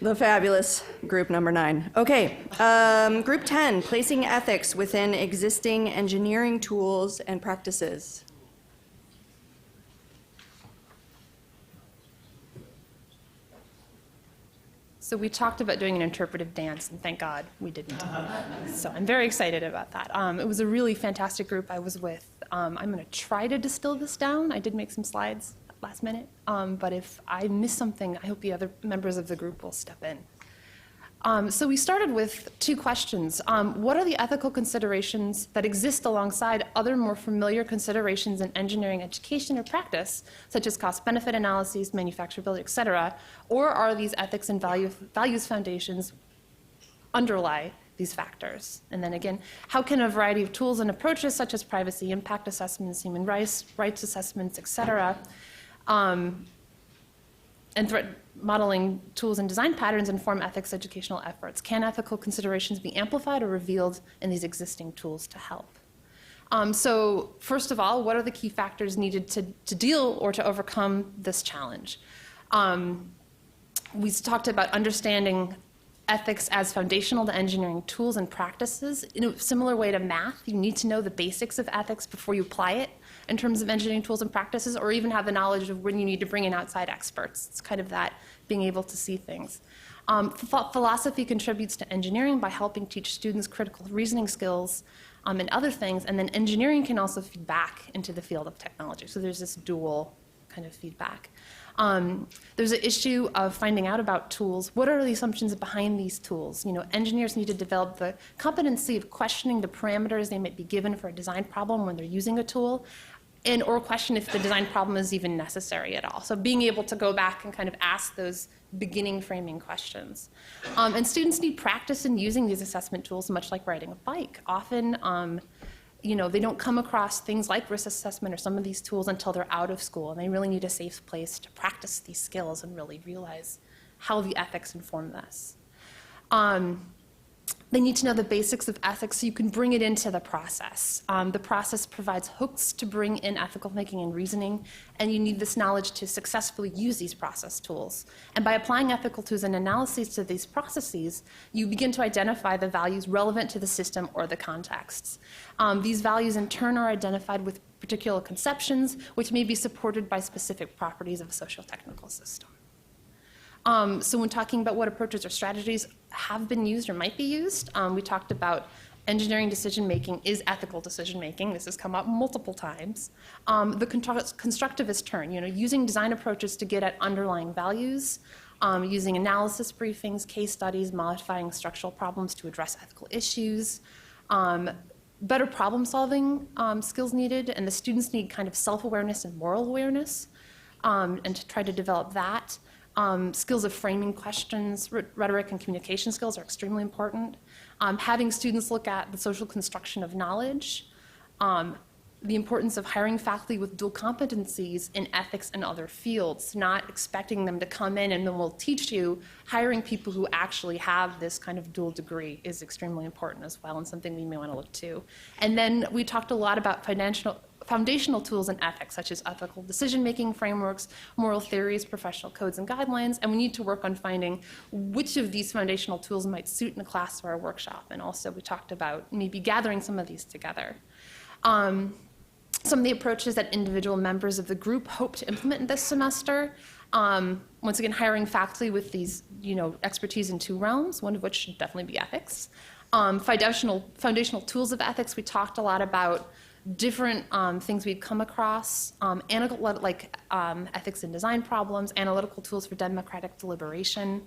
The fabulous group number 9. Okay, group 10, placing ethics within existing engineering tools and practices. So we talked about doing an interpretive dance, and thank God we didn't. So I'm very excited about that. It was a really fantastic group I was with. I'm going to try to distill this down. I did make some slides last minute, but if I miss something, I hope the other members of the group will step in. So we started with 2 questions. What are the ethical considerations that exist alongside other more familiar considerations in engineering education or practice, such as cost-benefit analyses, manufacturability, et cetera, or are these ethics and values foundations underlie these factors? And then again, how can a variety of tools and approaches, such as privacy, impact assessments, human rights assessments, et cetera, and threat modeling tools and design patterns inform ethics educational efforts? Can ethical considerations be amplified or revealed in these existing tools to help? So first of all, what are the key factors needed to deal or to overcome this challenge? We talked about understanding ethics as foundational to engineering tools and practices. In a similar way to math, you need to know the basics of ethics before you apply it in terms of engineering tools and practices, or even have the knowledge of when you need to bring in outside experts. It's kind of that, being able to see things. Philosophy contributes to engineering by helping teach students critical reasoning skills and other things, and then engineering can also feed back into the field of technology. So there's this dual kind of feedback. There's an issue of finding out about tools. What are the assumptions behind these tools? You know, engineers need to develop the competency of questioning the parameters they might be given for a design problem when they're using a tool, and or question if the design problem is even necessary at all. So being able to go back and kind of ask those beginning framing questions. And students need practice in using these assessment tools, much like riding a bike. Often, you know, they don't come across things like risk assessment or some of these tools until they're out of school, and they really need a safe place to practice these skills and really realize how the ethics inform this. They need to know the basics of ethics so you can bring it into the process. The process provides hooks to bring in ethical thinking and reasoning, and you need this knowledge to successfully use these process tools. And by applying ethical tools and analyses to these processes, you begin to identify the values relevant to the system or the contexts. These values in turn are identified with particular conceptions, which may be supported by specific properties of a socio-technical system. So when talking about what approaches or strategies have been used or might be used, we talked about engineering decision-making is ethical decision-making. This has come up multiple times. The constructivist turn, you know, using design approaches to get at underlying values, using analysis briefings, case studies, modifying structural problems to address ethical issues, better problem-solving skills needed, and the students need kind of self-awareness and moral awareness, and to try to develop that. Skills of framing questions, rhetoric and communication skills are extremely important. Having students look at the social construction of knowledge, the importance of hiring faculty with dual competencies in ethics and other fields, not expecting them to come in and then we'll teach you. Hiring people who actually have this kind of dual degree is extremely important as well, and something we may want to look to. And then we talked a lot about foundational tools in ethics, such as ethical decision-making frameworks, moral theories, professional codes and guidelines, and we need to work on finding which of these foundational tools might suit in a class or a workshop. And also we talked about maybe gathering some of these together. Some of the approaches that individual members of the group hope to implement this semester, once again, hiring faculty with these, you know, expertise in 2 realms, one of which should definitely be ethics. Foundational tools of ethics, we talked a lot about different things we've come across, ethics in design problems, analytical tools for democratic deliberation,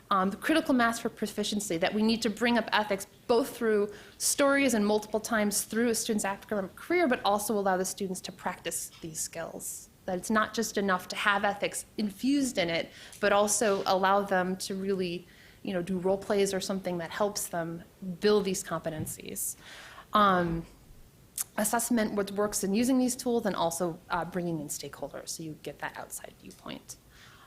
the critical mass for proficiency, that we need to bring up ethics both through stories and multiple times through a student's academic career, but also allow the students to practice these skills. That it's not just enough to have ethics infused in it, but also allow them to really, you know, do role plays or something that helps them build these competencies. Assessment, what works in using these tools, and also bringing in stakeholders so you get that outside viewpoint.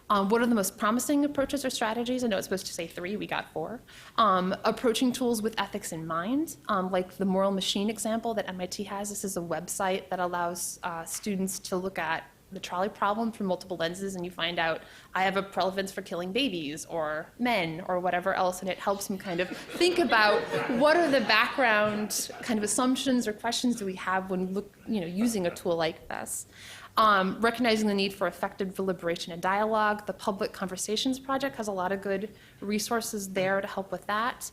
What are the most promising approaches or strategies? I know it's supposed to say 3, we got 4. Approaching tools with ethics in mind, like the moral machine example that MIT has. This is a website that allows students to look at the trolley problem from multiple lenses, and you find out I have a preference for killing babies or men or whatever else, and it helps me kind of think about what are the background kind of assumptions or questions do we have when using a tool like this. Recognizing the need for effective deliberation and dialogue. The Public Conversations Project has a lot of good resources there to help with that.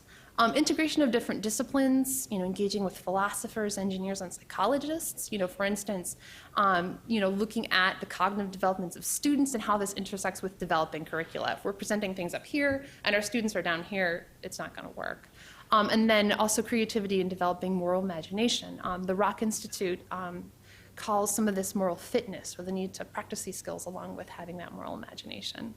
Integration of different disciplines, engaging with philosophers, engineers, and psychologists. For instance, looking at the cognitive developments of students and how this intersects with developing curricula. If we're presenting things up here and our students are down here, it's not going to work. And then also creativity and developing moral imagination. The Rock Institute calls some of this moral fitness, or the need to practice these skills along with having that moral imagination.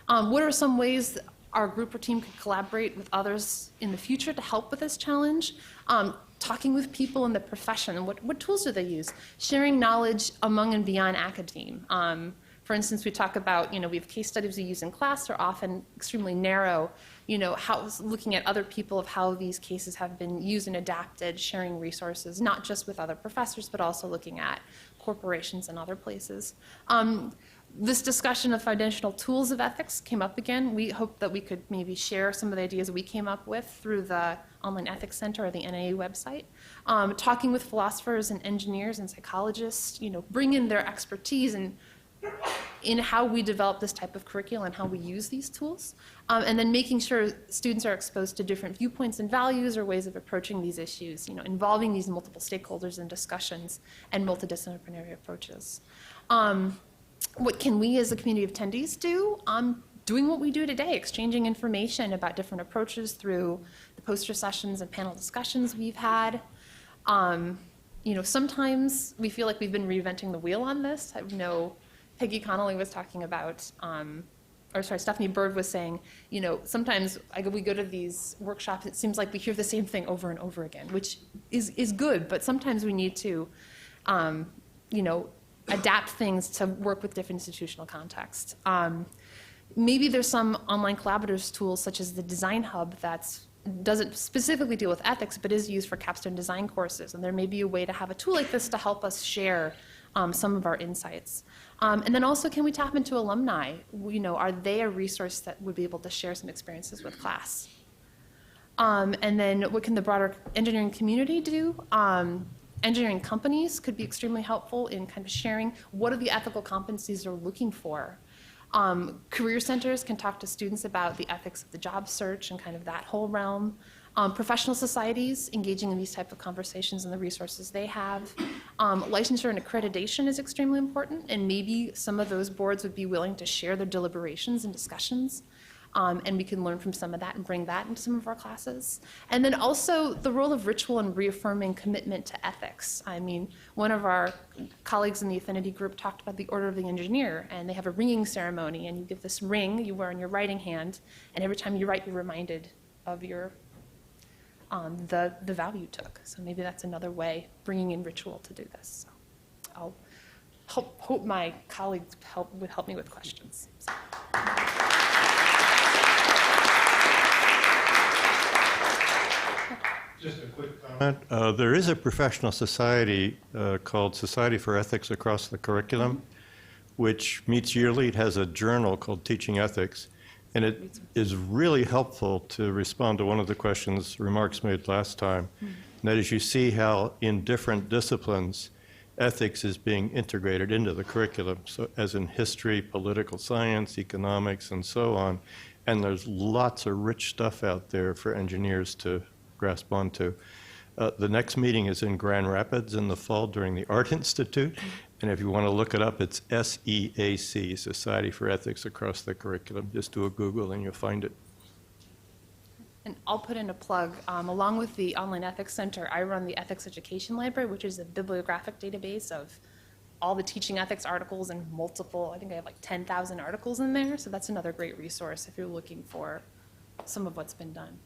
What are some ways our group or team could collaborate with others in the future to help with this challenge? Talking with people in the profession. What tools do they use? Sharing knowledge among and beyond academe. For instance, we talk about, we have case studies we use in class. They're often extremely narrow, looking at other people of how these cases have been used and adapted, sharing resources, not just with other professors, but also looking at corporations and other places. This discussion of foundational tools of ethics came up again. We hope that we could maybe share some of the ideas we came up with through the Online Ethics Center or the NAA website. Talking with philosophers and engineers and psychologists, bring in their expertise in how we develop this type of curriculum and how we use these tools. And then making sure students are exposed to different viewpoints and values or ways of approaching these issues, involving these multiple stakeholders in discussions and multidisciplinary approaches. What can we as a community of attendees do? Doing what we do today, exchanging information about different approaches through the poster sessions and panel discussions we've had. Sometimes we feel like we've been reinventing the wheel on this. I know Peggy Connolly was talking about, Stephanie Bird was saying, sometimes we go to these workshops, it seems like we hear the same thing over and over again, which is good, but sometimes we need to, adapt things to work with different institutional contexts. Maybe there's some online collaborative tools such as the Design Hub that doesn't specifically deal with ethics, but is used for capstone design courses. And there may be a way to have a tool like this to help us share some of our insights. And then also, can we tap into alumni? Are they a resource that would be able to share some experiences with class? And then what can the broader engineering community do? Engineering companies could be extremely helpful in kind of sharing what are the ethical competencies they're looking for. Career centers can talk to students about the ethics of the job search and kind of that whole realm. Professional societies engaging in these type of conversations and the resources they have. Licensure and accreditation is extremely important, and maybe some of those boards would be willing to share their deliberations and discussions. And we can learn from some of that and bring that into some of our classes. And then also the role of ritual and reaffirming commitment to ethics. I mean, one of our colleagues in the affinity group talked about the Order of the Engineer, and they have a ringing ceremony, and you give this ring you wear on your writing hand, and every time you write, you're reminded of your the vow you took. So maybe that's another way, bringing in ritual to do this. So I'll hope my colleagues would help me with questions. So. Just a quick comment. There is a professional society called Society for Ethics Across the Curriculum, which meets yearly. It has a journal called Teaching Ethics, and it is really helpful to respond to one of the remarks made last time. And that is, you see how in different disciplines, ethics is being integrated into the curriculum, so as in history, political science, economics, and so on. And there's lots of rich stuff out there for engineers to grasp onto. The next meeting is in Grand Rapids in the fall during the Art Institute. And if you want to look it up, it's SEAC, Society for Ethics Across the Curriculum. Just do a Google and you'll find it. And I'll put in a plug. Along with the Online Ethics Center, I run the Ethics Education Library, which is a bibliographic database of all the teaching ethics articles and multiple, I think I have like 10,000 articles in there. So that's another great resource if you're looking for some of what's been done.